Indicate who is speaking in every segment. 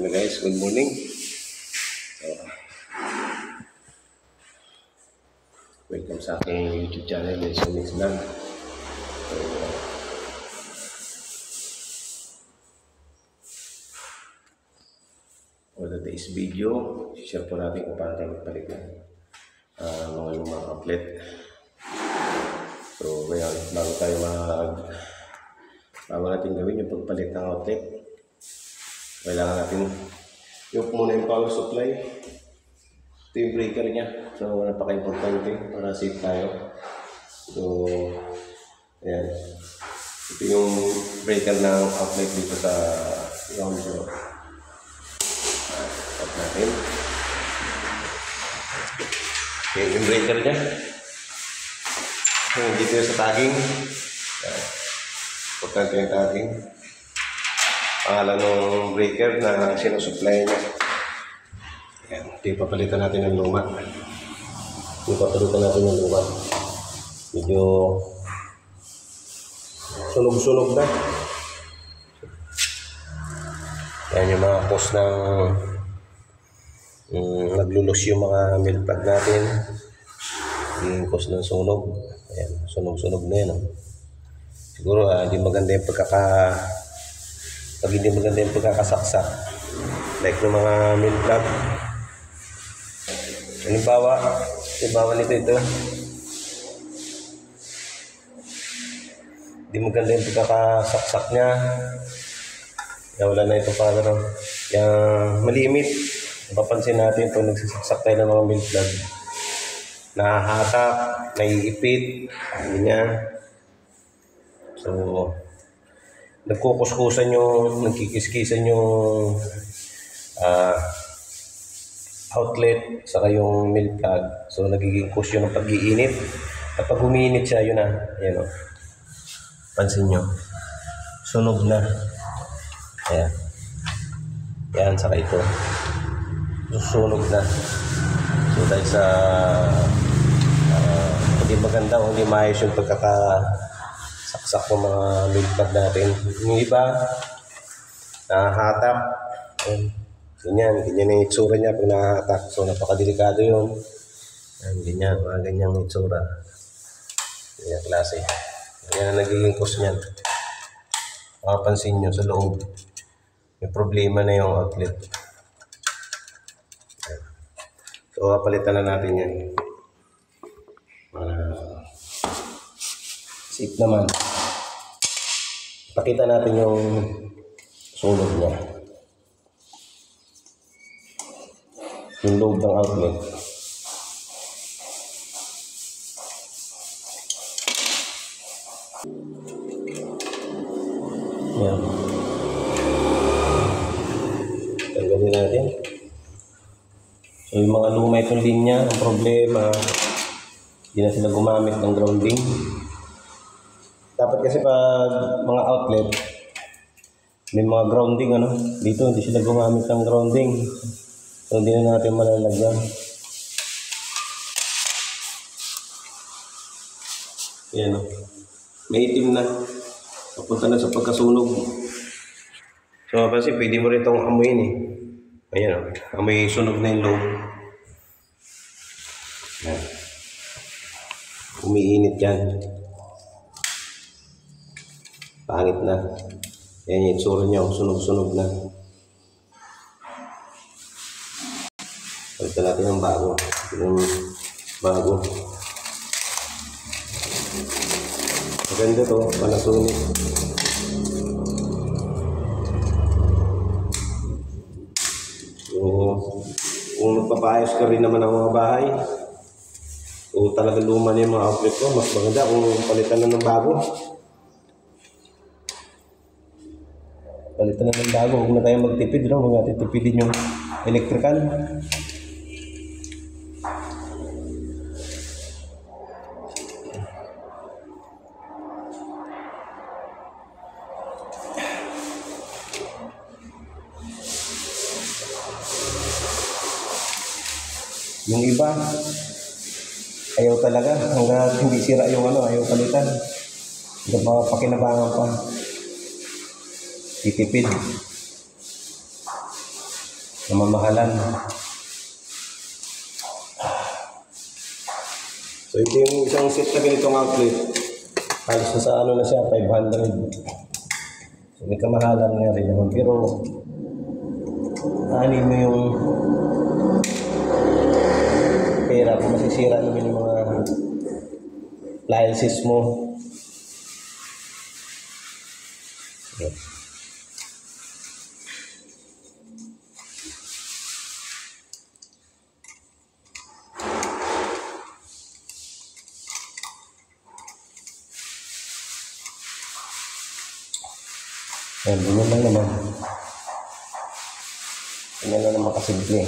Speaker 1: Hello guys, good morning. Welcome sa aking YouTube channel, Mix Vlog. For today's video, share po natin kung paano tayo magpalit ng mga lumang outlet. So ngayon, bago natin gawin yung pagpalit ng outlet, kailangan natin yung muna yung power supply. Ito yung breaker niya. So napaka-importante para safe tayo. So ayan, ito yung breaker ng outlet dito sa ground zero. Tap natin. Ayan yung breaker niya. Dito yung sa tagging. Importante yung tagging. Pangalan ng breaker na sinusupply niya. Ayan, ito yung papalitan natin ng luma. Medyo sunog-sunog na. Ayan yung mga cause ng naglulus yung mga milk plug natin. Yung cause ng sunog. Ayan, sunog-sunog na yan. Siguro hindi maganda yung pag hindi maganda yung pagkakasaksak, like ng mga milk plug. Halimbawa nito, hindi maganda yung pagkakasaksak niya. Wala na ito para yung malimit. Mapapansin natin ito, nagsasaksak tayo ng mga milk plug, nahahatak, naiipit, ganyan. So nagkukuskusan yung, nagkikiskisan yung outlet saka yung milk plug. So nagiging cause yun ng pag-iinit. At pag umiinit siya, yun na, ayan o. Pansin nyo, sunog na. Ayan. Ayan, saka ito. Susunog na. So dahil sa hindi maganda o hindi maayos yung pagkakasaksak ng mga milk plug natin. Yung iba, nahahatak. Ganyan yung itsura niya pag nahahatak. So napakadelikado yun. Ganyan, mga ganyang itsura. Ganyan klase. Ganyan ang nagiging cause niyan. Makapansin nyo sa loob, may problema na yung outlet. So palitan na natin yan. Safe naman. Pakita natin yung sunog niya. Yung loob ng outlet. Yan. Tanggalin natin. So yung mga luma itong linya, ang problema, hindi na sila gumamit ng grounding. Dapat kasi pag mga outlet, may mga grounding dito hindi sila gumamit ng grounding. So hindi na natin malalagyan. Ayan may itim na. Papunta na sa pagkasunog. So kasi pwede mo rin itong amuyin Ayan amoy sunog na yung loob. Ayan. Umiinit yan. Pangit na. Ayan yung itsura niya, sunog-sunog na. Palitan natin ng bago. Maganda to, Panasonic. So, kung nagpapaayos ka rin naman ng mga bahay, o talagang luma na yung mga outlet ko, mas maganda kung palitan na ng bago. Palitan na ng bago, huwag na tayo magtipid, huwag natin tipidin yung electrical. Yung iba, ayaw talaga, hanggang hindi sira yung ayaw palitan. Hanggang pakinabangan pa. Titipid. namamahalan. So ito yung isang set na ganitong outlet. Halos na sa ano na siya, 500. So may kamahalan nga rin naman. Pero ano mo yung pera kung masisira naman yung mga appliances mo. Okay. Ayan, ganyan lang naman. Ganyan lang naman kasimple.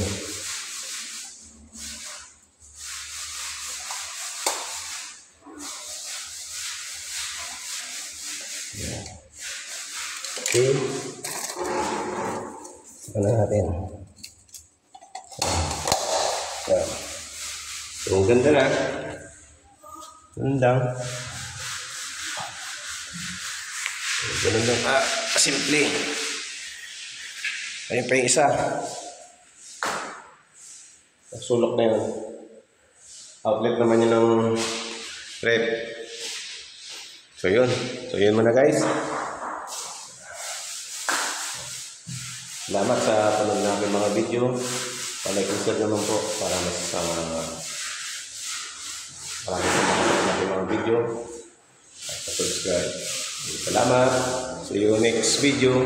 Speaker 1: Okay. Ano natin? Ayan. So, ang ganda na. Ganun lang. Ganun lang. Simple. Ayun pa yung isa. Sulok na yun. Outlet naman yun ng rep. So yun. So yun muna guys. Salamat sa panood namin mga video. Pa-like and share naman po para mas marami sa mga video. At subscribe. Salamat. See you next video.